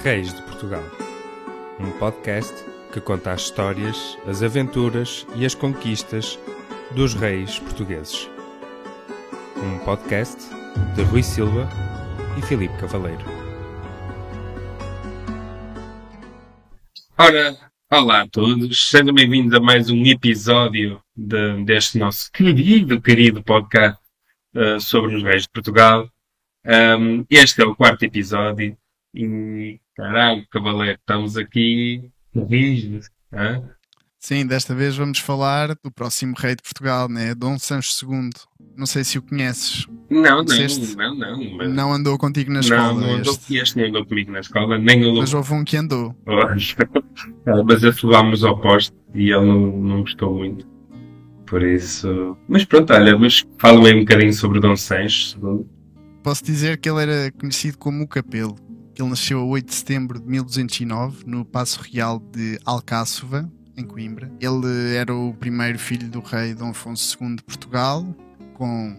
Reis de Portugal, um podcast que conta as histórias, as aventuras e as conquistas dos reis portugueses. Um podcast de Rui Silva e Filipe Cavaleiro. Ora, olá a todos, sejam bem-vindos a mais um episódio deste nosso querido podcast sobre os reis de Portugal. Este é o quarto episódio e, caralho, Cavaleiro, estamos aqui rígidos. Sim, desta vez vamos falar do próximo rei de Portugal, né? Dom Sancho II. Não sei se o conheces. Não. Mas não andou contigo na escola. Não andou, este nem andou comigo na escola, nem eu. Mas houve um que andou. Mas levámos ao posto e ele não gostou muito. Por isso... Mas pronto, olha, mas fala-me um bocadinho sobre Dom Sancho II. Posso dizer que ele era conhecido como o Capelo. Ele nasceu a 8 de setembro de 1209 no Paço Real de Alcáçova, em Coimbra. Ele era o primeiro filho do rei Dom Afonso II de Portugal, com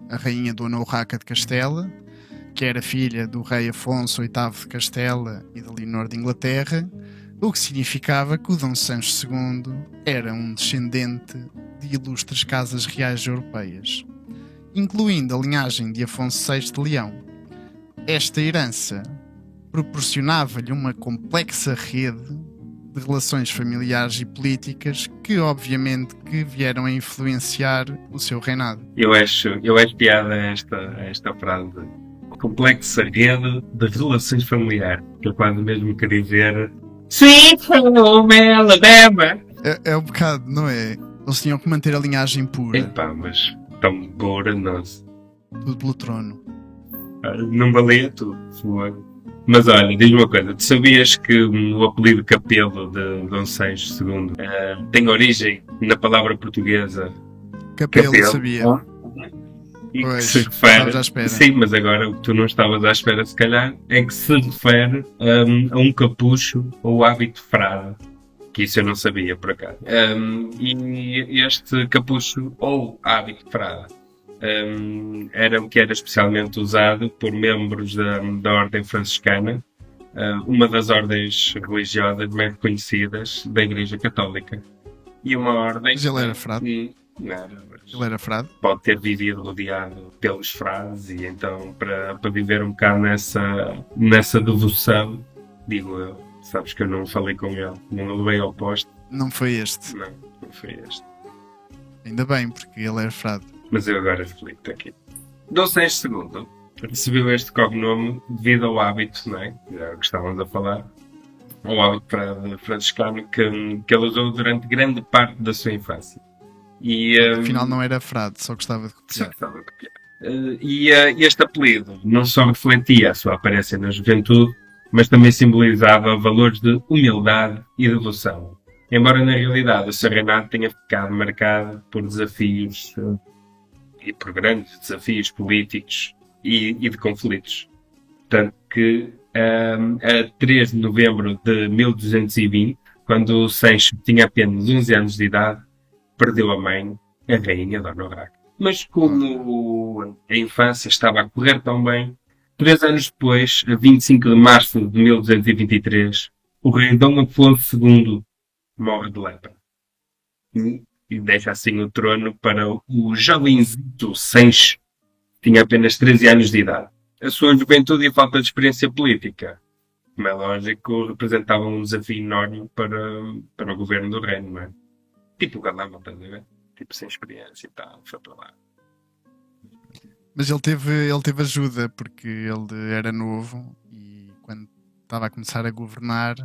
a rainha Dona Urraca de Castela, que era filha do rei Afonso VIII de Castela e de Leonor de Inglaterra, o que significava que o Dom Sancho II era um descendente de ilustres casas reais europeias, incluindo a linhagem de Afonso VI de Leão. Esta herança proporcionava-lhe uma complexa rede de relações familiares e políticas que, obviamente, vieram a influenciar o seu reinado. Eu acho piada esta frase. Complexa rede de relações familiares. Que eu quase mesmo queria dizer... Sweet home Alabama! É um bocado, não é? Eles tinham que manter a linhagem pura. Epá, mas tão pura, nossa. Tudo pelo trono. Não valia tudo. Mas olha, diz-me uma coisa. Tu sabias que o apelido Capelo de Dom Sancho II tem origem na palavra portuguesa Capelo, sabia. E pois, que se refere... à espera. Sim, mas agora o que tu não estavas à espera, se calhar, é que se refere a um capucho ou hábito frade. Que isso eu não sabia, por acaso. E este capucho ou hábito frade era o que era especialmente usado por membros da Ordem Franciscana, uma das ordens religiosas mais reconhecidas da Igreja Católica. E uma ordem... Mas ele era frade? Ele era frade? Pode ter vivido rodeado pelos frades e então para viver um bocado nessa devoção, digo eu. Sabes que eu não falei com ele, não o levei ao posto. Não foi este? Não foi este. Ainda bem, porque ele era frade. Mas eu agora explico-te aqui. Dom Sancho II recebeu este cognome devido ao hábito, não é? Já que estávamos a falar. Ao hábito franciscano que ele usou durante grande parte da sua infância. E, afinal não era frade, só gostava de copiar. Só gostava de copiar. E este apelido não só refletia a sua aparência na juventude, mas também simbolizava valores de humildade e devoção. Embora na realidade o seu reinado tenha ficado marcado por desafios e por grandes desafios políticos e de conflitos. Tanto que a 3 de novembro de 1220, quando o Sancho tinha apenas 11 anos de idade, perdeu a mãe, a rainha Dona Urraca. Mas como a infância estava a correr tão bem, 3 anos depois, a 25 de março de 1223, o rei Dom Afonso II morre de lepra. E deixa assim o trono para o jovenzito Sancho, que tinha apenas 13 anos de idade. A sua juventude e falta de experiência política, como é lógico, representavam um desafio enorme para o governo do reino, não é? Tipo o Galama, estás a ver? Tipo sem experiência e tal, foi para lá. Mas ele teve ajuda, porque ele era novo e quando estava a começar a governar,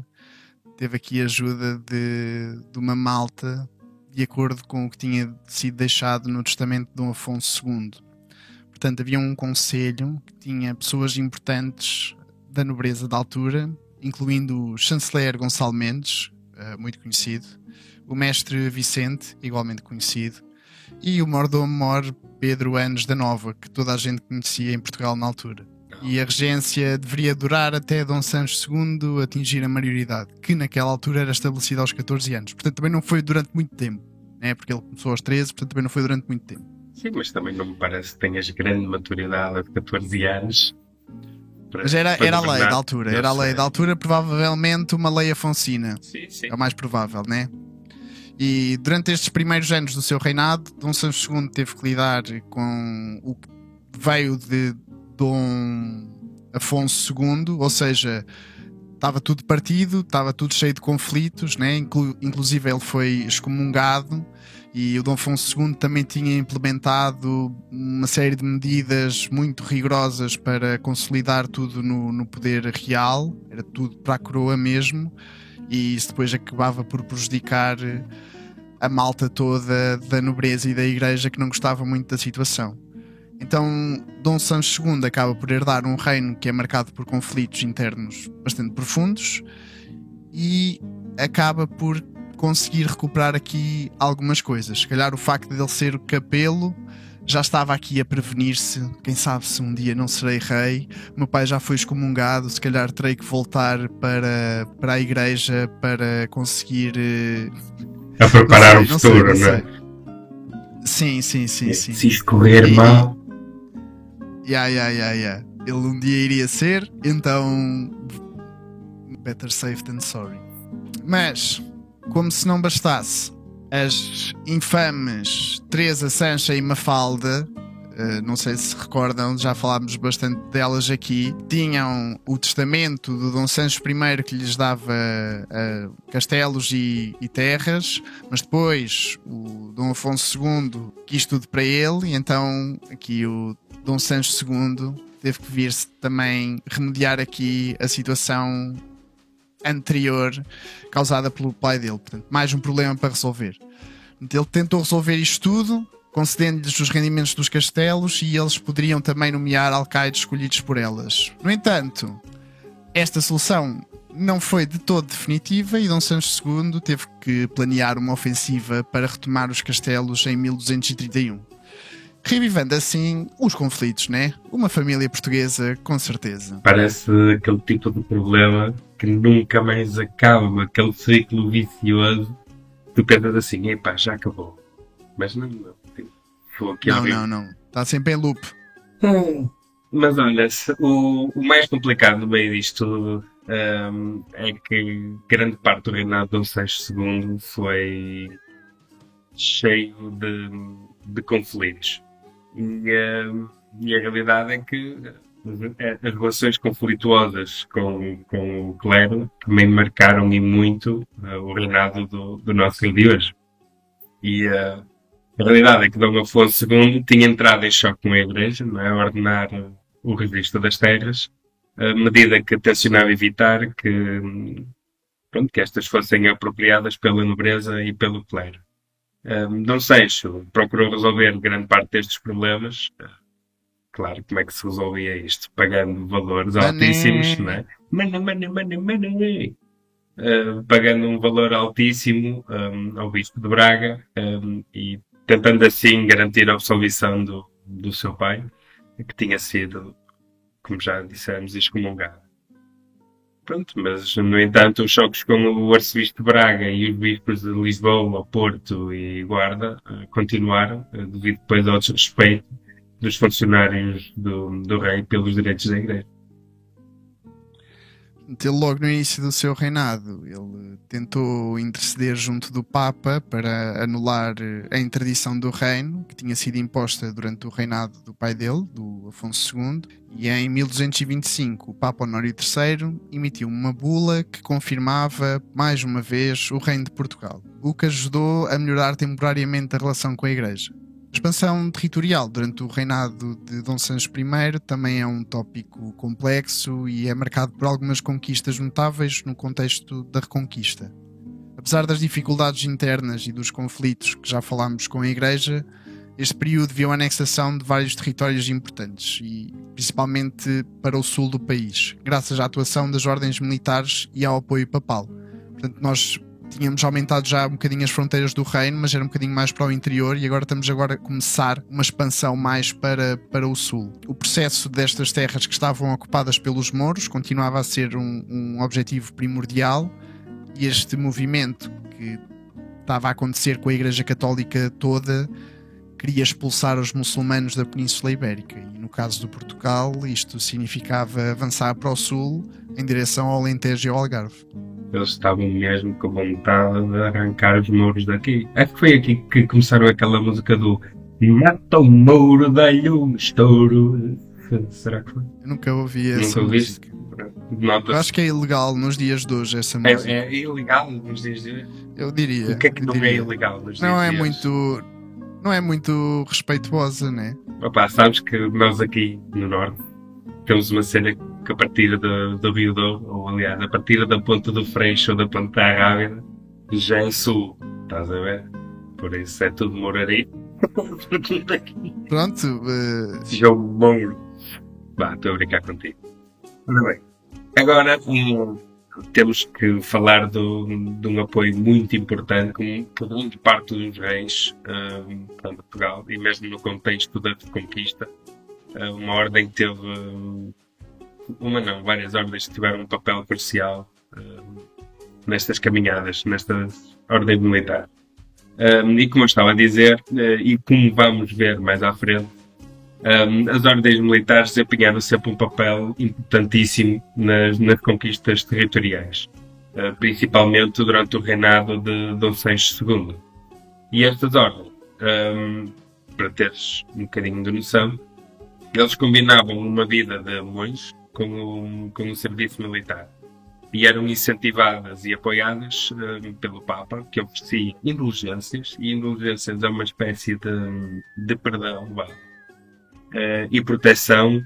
teve aqui ajuda de uma malta de acordo com o que tinha sido deixado no testamento de Dom Afonso II. Portanto, havia um conselho que tinha pessoas importantes da nobreza da altura, incluindo o chanceler Gonçalo Mendes, muito conhecido, o mestre Vicente, igualmente conhecido, e o mordomo-mor Pedro Anos da Nova, que toda a gente conhecia em Portugal na altura. E a regência deveria durar até Dom Sancho II atingir a maioridade, que naquela altura era estabelecida aos 14 anos. Portanto, também não foi durante muito tempo, né? Porque ele começou aos 13, portanto também não foi durante muito tempo. Sim, mas também não me parece que tenhas grande maturidade de 14 anos. Mas era a lei da altura. Era a lei da altura, provavelmente uma lei afonsina. Sim, sim. É o mais provável, né? E durante estes primeiros anos do seu reinado, Dom Sancho II teve que lidar com o que veio de Dom Afonso II, ou seja, estava tudo partido, estava tudo cheio de conflitos, né? Inclusive ele foi excomungado, e o Dom Afonso II também tinha implementado uma série de medidas muito rigorosas para consolidar tudo no poder real, era tudo para a coroa mesmo, e isso depois acabava por prejudicar a malta toda da nobreza e da igreja, que não gostava muito da situação. Então Dom Sancho II acaba por herdar um reino que é marcado por conflitos internos bastante profundos e acaba por conseguir recuperar aqui algumas coisas. Se calhar o facto de ele ser o capelo já estava aqui a prevenir-se. Quem sabe se um dia não serei rei, o meu pai já foi excomungado, se calhar terei que voltar para a igreja para conseguir a preparar o futuro, não é? Sim. Se escorrer mal. Ele um dia iria ser, então better safe than sorry. Mas, como se não bastasse, as infames Teresa, Sancha e Mafalda, não sei se recordam, já falámos bastante delas aqui, tinham o testamento do Dom Sancho I que lhes dava castelos e terras, mas depois o Dom Afonso II quis tudo para ele, e então aqui o Dom Sancho II teve que vir-se também remediar aqui a situação anterior causada pelo pai dele. Portanto, mais um problema para resolver. Ele tentou resolver isto tudo, concedendo-lhes os rendimentos dos castelos, e eles poderiam também nomear alcaides escolhidos por elas. No entanto, esta solução não foi de todo definitiva, e Dom Sancho II teve que planear uma ofensiva para retomar os castelos em 1231. Revivendo assim os conflitos, né? Uma família portuguesa, com certeza. Parece aquele tipo de problema que nunca mais acaba, aquele ciclo vicioso. Tu pensas assim, epá, já acabou. Mas não. Não. Está sempre em loop. Mas olha, o mais complicado no meio disto tudo é que grande parte do reinado de Dom Sancho II foi cheio de conflitos. E a realidade é que as relações conflituosas com o clero também marcaram e muito o reinado do nosso rei de hoje. E a realidade é que Dom Afonso II tinha entrado em choque com a Igreja, não é? A ordenar o registro das terras, a medida que tencionava evitar que estas fossem apropriadas pela nobreza e pelo clero. Dom Sancho procurou resolver grande parte destes problemas. Claro, como é que se resolvia isto? Pagando valores altíssimos, não é? Money. Pagando um valor altíssimo ao Bispo de Braga e tentando assim garantir a absolvição do seu pai, que tinha sido, como já dissemos, excomungado. Pronto, mas no entanto os choques com o arcebispo de Braga e os bispos de Lisboa, Porto e Guarda continuaram, devido depois ao desrespeito dos funcionários do rei pelos direitos da igreja. Ele, logo no início do seu reinado, ele tentou interceder junto do Papa para anular a interdição do reino, que tinha sido imposta durante o reinado do pai dele, do Afonso II, e em 1225 o Papa Honório III emitiu uma bula que confirmava, mais uma vez, o reino de Portugal, o que ajudou a melhorar temporariamente a relação com a Igreja. A expansão territorial durante o reinado de Dom Sancho I também é um tópico complexo e é marcado por algumas conquistas notáveis no contexto da Reconquista. Apesar das dificuldades internas e dos conflitos que já falámos com a Igreja, este período viu a anexação de vários territórios importantes, e principalmente para o sul do país, graças à atuação das ordens militares e ao apoio papal. Portanto, nós tínhamos aumentado já um bocadinho as fronteiras do reino, mas era um bocadinho mais para o interior, e agora estamos a começar uma expansão mais para o sul. O processo destas terras que estavam ocupadas pelos mouros continuava a ser um objetivo primordial, e este movimento que estava a acontecer com a Igreja Católica toda queria expulsar os muçulmanos da Península Ibérica. E no caso do Portugal, isto significava avançar para o sul em direção ao Alentejo e ao Algarve. Eles estavam mesmo com vontade de arrancar os mouros daqui. Acho que foi aqui que começaram aquela música do Mata o mouro, dá-lhe um estouro. Será que foi? Eu nunca ouvi essa Nunca música. Nota-se. Eu acho que é ilegal nos dias de hoje essa música. É ilegal nos dias de hoje? Eu diria. O que é que eu não diria. é ilegal nos dias Não é de hoje? muito... Não é muito respeituosa, né? Opa, sabes que nós aqui no Norte temos uma cena que a partir do Rio Douro, ou aliás, a partir da Ponta do Freixo ou da Ponta da Rábida, já é sul, estás a ver? Por isso é tudo moraria. Pronto, João Mouro. Vá, estou a brincar contigo. Ora bem, agora temos que falar de um apoio muito importante por grande parte dos reis para Portugal, e mesmo no contexto da Reconquista. Uma ordem que teve, várias ordens que tiveram um papel crucial nestas caminhadas, nesta ordem militar. E como eu estava a dizer, e como vamos ver mais à frente, as ordens militares desempenharam sempre um papel importantíssimo nas conquistas territoriais, principalmente durante o reinado de Dom Sancho II. E estas ordens, para teres um bocadinho de noção, eles combinavam uma vida de monge com o serviço militar. E eram incentivadas e apoiadas pelo Papa, que oferecia indulgências, e indulgências é uma espécie de perdão, e proteção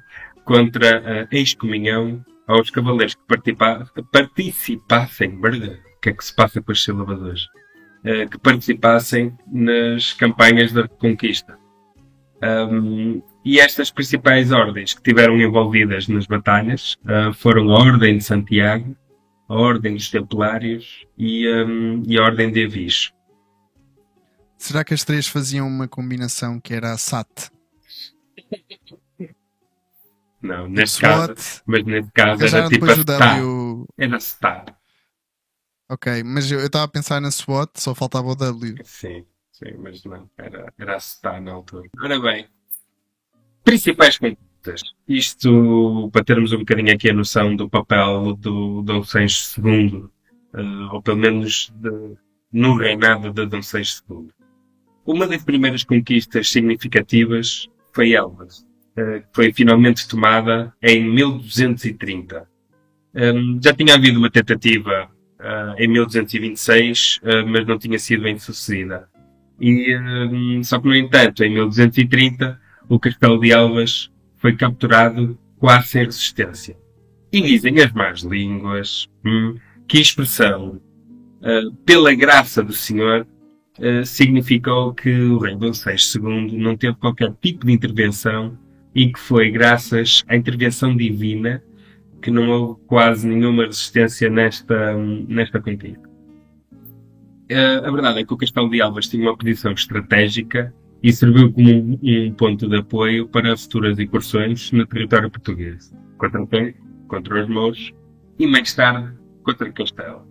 contra a excomunhão aos cavaleiros que participassem, o que é que se passa com as sílabas hoje? Que participassem nas campanhas da Reconquista. E estas principais ordens que estiveram envolvidas nas batalhas foram a Ordem de Santiago, a Ordem dos Templários e a Ordem de Aviso. será que as três faziam uma combinação que era a SAT? Não, neste caso, mas neste caso era Arranjaram tipo a depois o STAR. W. Era STAR. Ok, mas eu estava a pensar na SWAT, só faltava o W. Sim, mas não. Era a STAR na altura. Ora bem, principais conquistas. Isto para termos um bocadinho aqui a noção do papel do Dom Sancho II, ou pelo menos no reinado de Dom Sancho II. Uma das primeiras conquistas significativas foi Elvas, que foi finalmente tomada em 1230. Já tinha havido uma tentativa em 1226, mas não tinha sido bem sucedida. Só que, no entanto, em 1230, o Castelo de Elvas foi capturado quase sem resistência. E dizem as más línguas que a expressão pela graça do Senhor significou que o rei Dom Sancho II não teve qualquer tipo de intervenção e que foi graças à intervenção divina que não houve quase nenhuma resistência nesta conquista. A verdade é que o Castelo de Elvas tinha uma posição estratégica e serviu como um ponto de apoio para futuras incursões no território português, contra quem? Contra os mouros e mais tarde contra Castelo.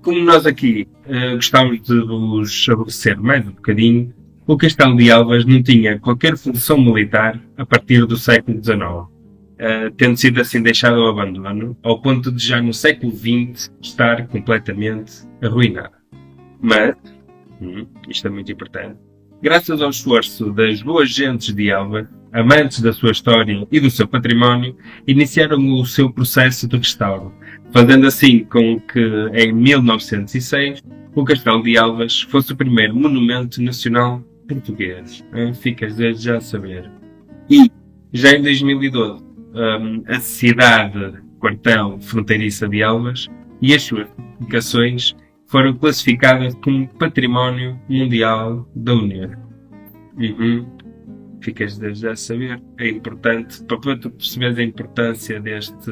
Como nós aqui gostamos de vos aborrecer mais um bocadinho, o Castelo de Elvas não tinha qualquer função militar a partir do século XIX. Tendo sido assim deixado ao abandono, ao ponto de já no século XX estar completamente arruinado. Mas, isto é muito importante, graças ao esforço das boas gentes de Elvas, amantes da sua história e do seu património, iniciaram o seu processo de restauro, fazendo assim com que, em 1906, o Castelo de Elvas fosse o primeiro monumento nacional português. Ficas desde já a saber. E, já em 2012, a cidade quartel fronteiriça de Elvas e as suas edificações foram classificadas como Património Mundial da União. Ficas desde já a saber. É importante, para tu perceberes a importância deste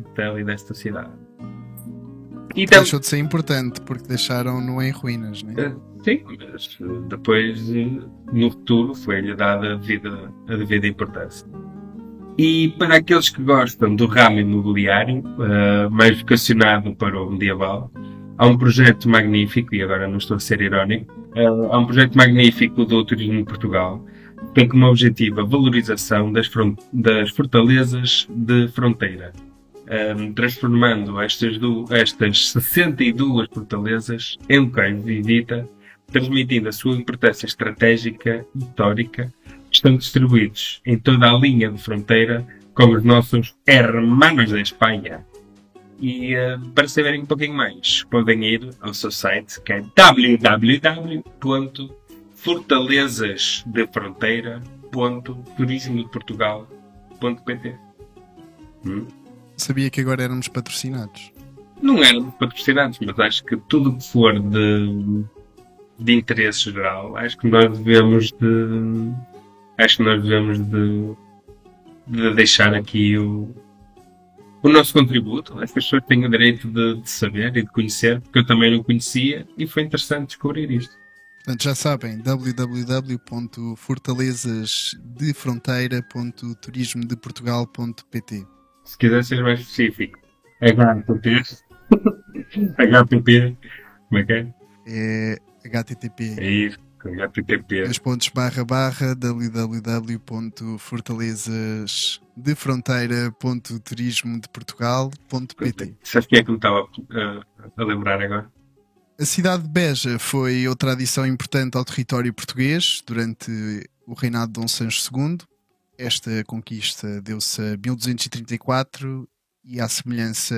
hotel e desta cidade. E Deixou de ser importante porque deixaram-no em ruínas, não é? Sim, mas depois, no futuro, foi-lhe dada a devida importância. E para aqueles que gostam do ramo imobiliário, mais vocacionado para o medieval, há um projeto magnífico, e agora não estou a ser irónico, Há um projeto magnífico do Turismo de Portugal que tem como objetivo a valorização das fortalezas de fronteira, transformando estas 62 fortalezas em locais de visita, transmitindo a sua importância estratégica e histórica. Estão distribuídos em toda a linha de fronteira com os nossos hermanos da Espanha. E para saberem um pouquinho mais, podem ir ao seu site, que é www.fortalezasdefronteira.turismodeportugal.pt. Sabia que agora éramos patrocinados. Não éramos patrocinados, mas acho que tudo o que for de interesse geral, acho que nós devemos de deixar aqui o nosso contributo. As pessoas têm o direito de saber e de conhecer, porque eu também não conhecia e foi interessante descobrir isto. Portanto, já sabem, www.fortalezasdefronteira.turismodeportugal.pt. Se quiser ser mais específico, HTTP, como é que é? É HTTP. É isso, HTTP. www.fortalezasdefronteira.turismodeportugal.pt. Sabes quem é que me estava a lembrar agora? A cidade de Beja foi outra adição importante ao território português durante o reinado de Dom Sancho II. Esta conquista deu-se a 1234 e, à semelhança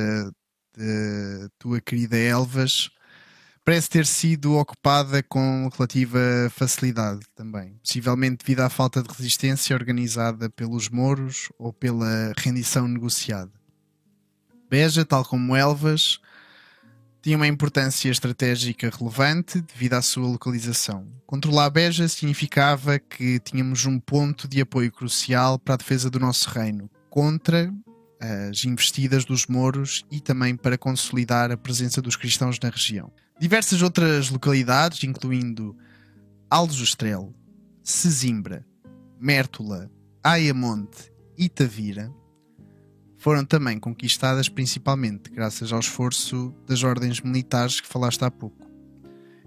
da tua querida Elvas, parece ter sido ocupada com relativa facilidade também, possivelmente devido à falta de resistência organizada pelos mouros ou pela rendição negociada. Beja, tal como Elvas, tinha uma importância estratégica relevante devido à sua localização. Controlar Beja significava que tínhamos um ponto de apoio crucial para a defesa do nosso reino, contra as investidas dos mouros e também para consolidar a presença dos cristãos na região. Diversas outras localidades, incluindo Aljustrel, Sesimbra, Mértola, Ayamonte e Tavira, foram também conquistadas principalmente graças ao esforço das ordens militares que falaste há pouco.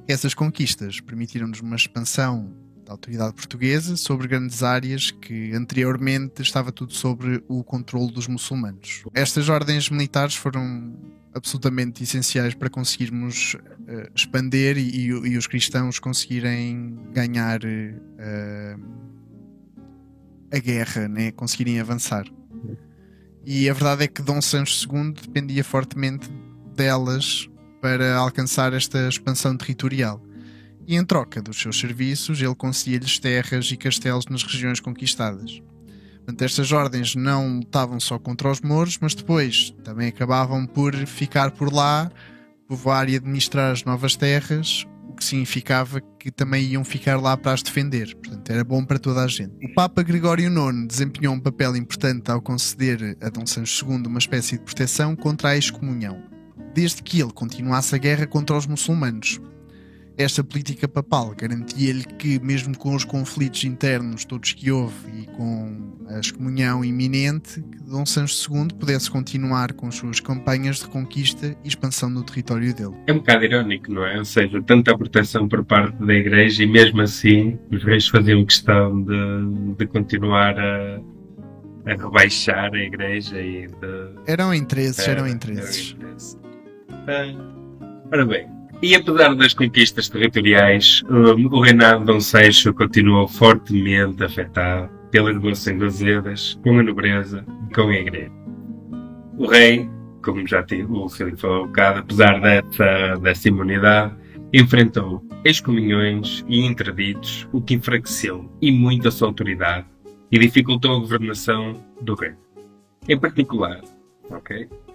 Essas conquistas permitiram-nos uma expansão da autoridade portuguesa sobre grandes áreas que anteriormente estava tudo sobre o controle dos muçulmanos. Estas ordens militares foram absolutamente essenciais para conseguirmos expandir e os cristãos conseguirem ganhar a guerra, né? Conseguirem avançar. E a verdade é que Dom Sancho II dependia fortemente delas para alcançar esta expansão territorial. E em troca dos seus serviços, ele concedia-lhes terras e castelos nas regiões conquistadas. Portanto, estas ordens não lutavam só contra os mouros, mas depois também acabavam por ficar por lá, povoar e administrar as novas terras, o que significava que também iam ficar lá para as defender. Portanto, era bom para toda a gente. O Papa Gregório IX desempenhou um papel importante ao conceder a Dom Sancho II uma espécie de proteção contra a excomunhão, desde que ele continuasse a guerra contra os muçulmanos. Esta política papal garantia-lhe que, mesmo com os conflitos internos todos que houve e com a excomunhão iminente, que Dom Sancho II pudesse continuar com as suas campanhas de conquista e expansão do território dele. É um bocado irónico, não é? Ou seja, tanta proteção por parte da Igreja e mesmo assim os reis faziam questão de continuar a rebaixar a Igreja e de... Eram interesses. Ora bem, e apesar das conquistas territoriais, o reinado de Dom Sancho continuou fortemente afetado pelas relações azedas com a nobreza e com a Igreja. O rei, como já o Filipe falou um bocado, apesar dessa imunidade, enfrentou excomunhões e interditos, o que enfraqueceu e muito a sua autoridade e dificultou a governação do reino. Em particular,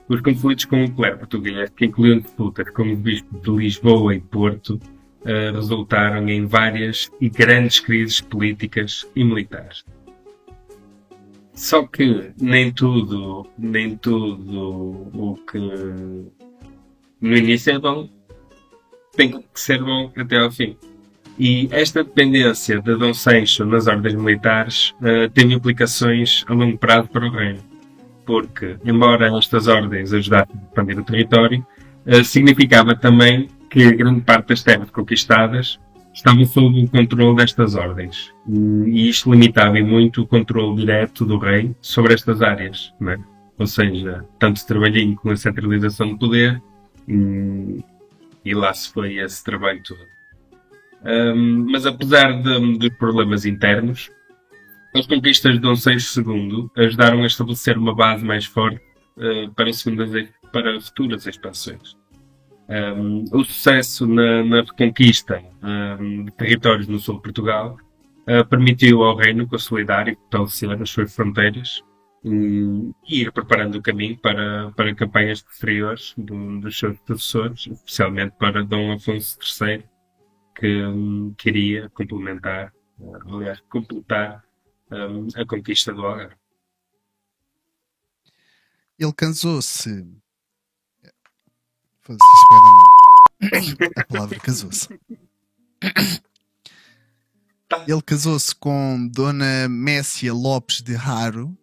os conflitos com o clero português, que incluíam disputas com os bispos de Lisboa e Porto, resultaram em várias e grandes crises políticas e militares. Só que nem tudo o que no início é bom tem que ser bom até ao fim. E esta dependência de Dom Sancho nas ordens militares teve implicações a longo prazo para o reino. Porque, embora estas ordens ajudassem a expandir o território, significava também que grande parte das terras conquistadas estava sob o controle destas ordens. E isto limitava muito o controle direto do rei sobre estas áreas, não é? Ou seja, tanto trabalhinho com a centralização do poder, e lá se foi esse trabalho todo. Mas apesar dos problemas internos, as conquistas de Dom Seixo II ajudaram a estabelecer uma base mais forte para futuras expansões. O sucesso na reconquista de territórios no sul de Portugal permitiu ao reino consolidar e fortalecer as suas fronteiras e ir preparando o caminho para campanhas posteriores dos seus sucessores, especialmente para Dom Afonso III, que iria completar a conquista do Algarve. Ele casou-se. Foda-se, isso vai dar mal. A palavra casou-se. Ele casou-se com Dona Mécia Lopes de Haro,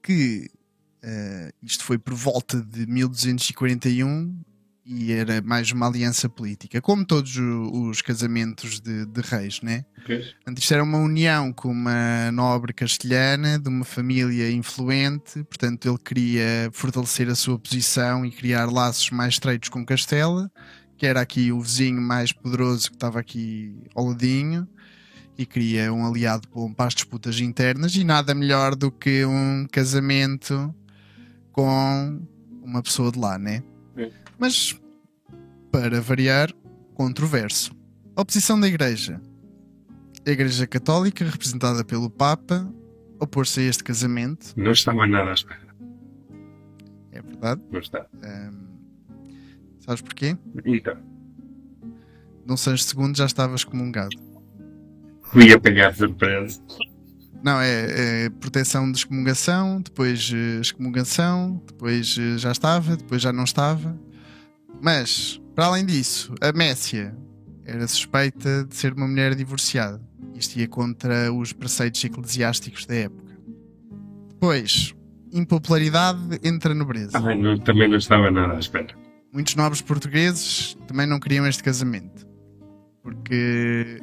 que isto foi por volta de 1241 e era mais uma aliança política, como todos os casamentos de reis, né? Isto era uma união com uma nobre castelhana de uma família influente, portanto ele queria fortalecer a sua posição e criar laços mais estreitos com Castela, que era aqui o vizinho mais poderoso que estava aqui ao ladinho, e queria um aliado bom para as disputas internas, e nada melhor do que um casamento com uma pessoa de lá, né? Mas, para variar, controverso. A oposição da Igreja. A Igreja Católica, representada pelo Papa, opôs-se a este casamento. Não estava nada à espera. É verdade. Não está. Sabes porquê? Então. Dom Sancho II já estava excomungado. Fui apanhar surpresa. Não, é proteção de excomungação, depois excomungação, depois já estava, depois já não estava. Mas, para além disso, a Mécia era suspeita de ser uma mulher divorciada. Isto ia contra os preceitos eclesiásticos da época. Depois, impopularidade entre a nobreza. Também não estava nada à espera. Muitos nobres portugueses também não queriam este casamento, porque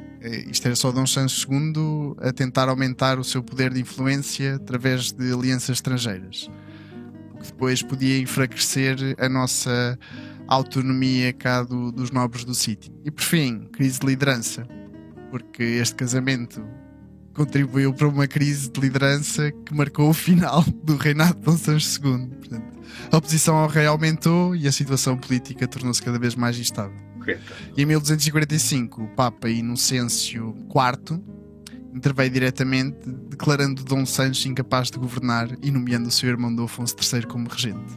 isto era só Dom Sancho II a tentar aumentar o seu poder de influência através de alianças estrangeiras, o que depois podia enfraquecer a nossa autonomia cá dos nobres do sítio. E por fim, crise de liderança, porque este casamento contribuiu para uma crise de liderança que marcou o final do reinado de Dom Sancho II. Portanto, a oposição ao rei aumentou e a situação política tornou-se cada vez mais instável. E em 1245, o Papa Inocêncio IV interveio diretamente, declarando Dom Sancho incapaz de governar e nomeando o seu irmão Dom Afonso III como regente.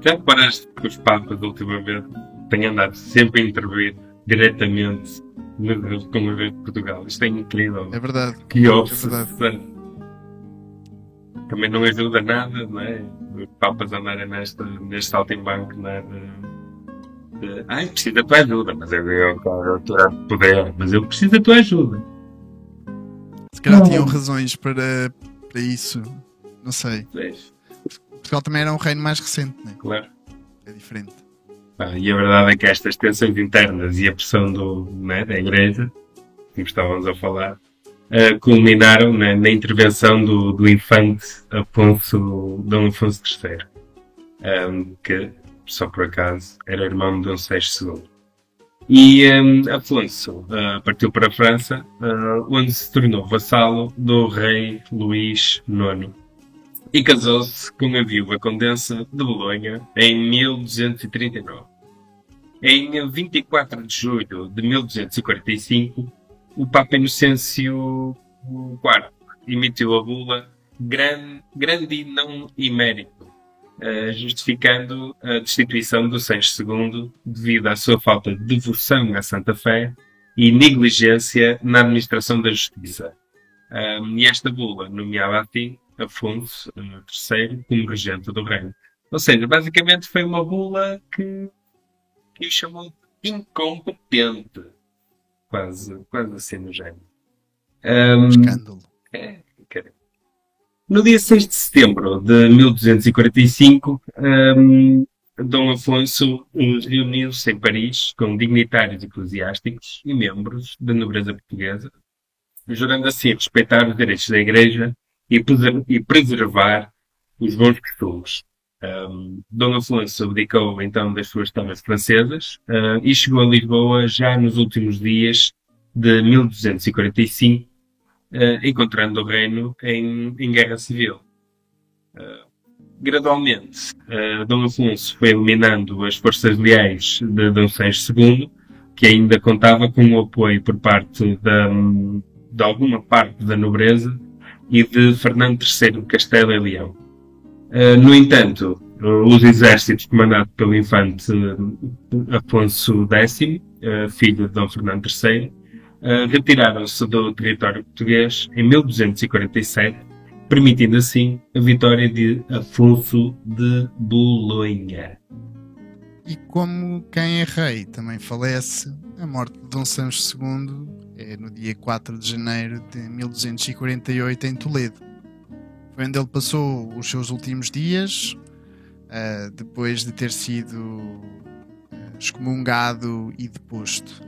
Já reparaste que os Papas, ultimamente, têm andado sempre a intervir diretamente com o rei de Portugal? Isto é incrível. É verdade. Que obsessão. É verdade. Também não ajuda nada, não é? Os Papas andarem neste saltimbanco, não é? Preciso da tua ajuda, mas eu quero poder, mas eu preciso da tua ajuda. Se calhar tinham razões para isso, não sei. Portugal também era um reino mais recente, né? Claro. É diferente. E a verdade é que estas tensões internas e a pressão da Igreja, como estávamos a falar, culminaram na intervenção do infante Dom Afonso III, que, só por acaso, era irmão de Dom Seixo II. E Afonso partiu para a França, onde se tornou vassalo do rei Luís IX e casou-se com a viúva Condessa de Bolonha em 1239. Em 24 de julho de 1245, o Papa Inocêncio IV emitiu a bula Grandi non immerito, justificando a destituição do Sancho II devido à sua falta de devoção à Santa Fé e negligência na administração da justiça. E esta bula nomeava assim Afonso III como regente do reino. Ou seja, basicamente foi uma bula que o chamou de incompetente. Quase assim no género. Escândalo. No dia 6 de setembro de 1245, Dom Afonso reuniu-se em Paris com dignitários eclesiásticos e membros da nobreza portuguesa, jurando assim respeitar os direitos da Igreja e preservar os bons costumes. Dom Afonso abdicou então das suas terras francesas e chegou a Lisboa já nos últimos dias de 1245, encontrando o reino em guerra civil. Gradualmente, Dom Afonso foi eliminando as forças leais de Dom Sancho II, que ainda contava com o apoio por parte de alguma parte da nobreza e de Fernando III de Castela e Leão. No entanto, os exércitos comandados pelo infante Afonso X, filho de Dom Fernando III, retiraram-se do território português em 1247, permitindo assim a vitória de Afonso de Bolonha. E como quem é rei também falece, a morte de Dom Sancho II é no dia 4 de janeiro de 1248 em Toledo. Foi onde ele passou os seus últimos dias, depois de ter sido excomungado e deposto.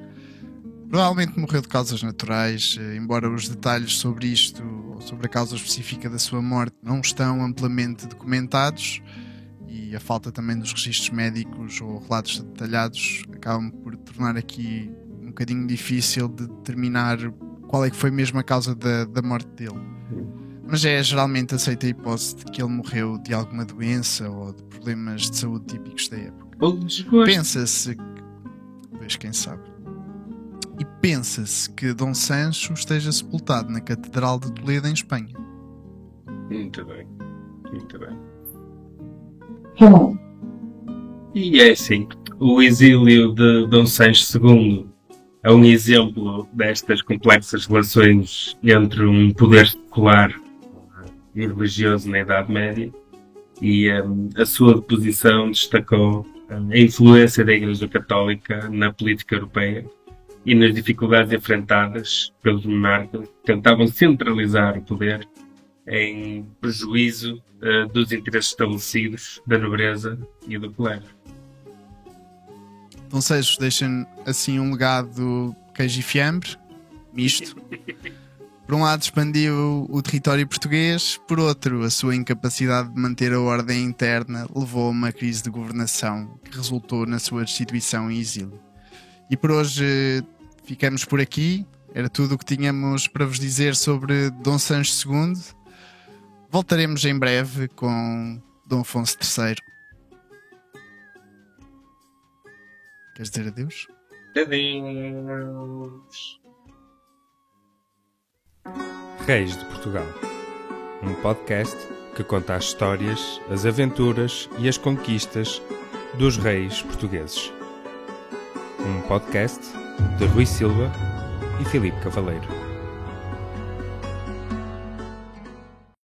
Provavelmente morreu de causas naturais, embora os detalhes sobre isto, ou sobre a causa específica da sua morte, não estão amplamente documentados, e a falta também dos registros médicos ou relatos detalhados acabam por tornar aqui um bocadinho difícil de determinar qual é que foi mesmo a causa da morte dele. Mas é geralmente aceita a hipótese de que ele morreu de alguma doença ou de problemas de saúde típicos da época. Pensa-se que... Pois, quem sabe. E pensa-se que Dom Sancho esteja sepultado na Catedral de Toledo, em Espanha. Muito bem. Muito bem. E é assim, o exílio de Dom Sancho II é um exemplo destas complexas relações entre um poder secular e religioso na Idade Média, e a sua deposição destacou a influência da Igreja Católica na política europeia e nas dificuldades enfrentadas pelos monarcas que tentavam centralizar o poder em prejuízo dos interesses estabelecidos da nobreza e do clero. Dom Sancho deixa assim um legado queijo e fiambre, misto. Por um lado expandiu o território português, por outro a sua incapacidade de manter a ordem interna levou a uma crise de governação que resultou na sua destituição e exílio. E por hoje ficamos por aqui, era tudo o que tínhamos para vos dizer sobre Dom Sancho II. Voltaremos em breve com Dom Afonso III. Queres dizer adeus? Adeus. Reis de Portugal, um podcast que conta as histórias, as aventuras e as conquistas dos reis portugueses. Um podcast de Rui Silva e Filipe Cavaleiro.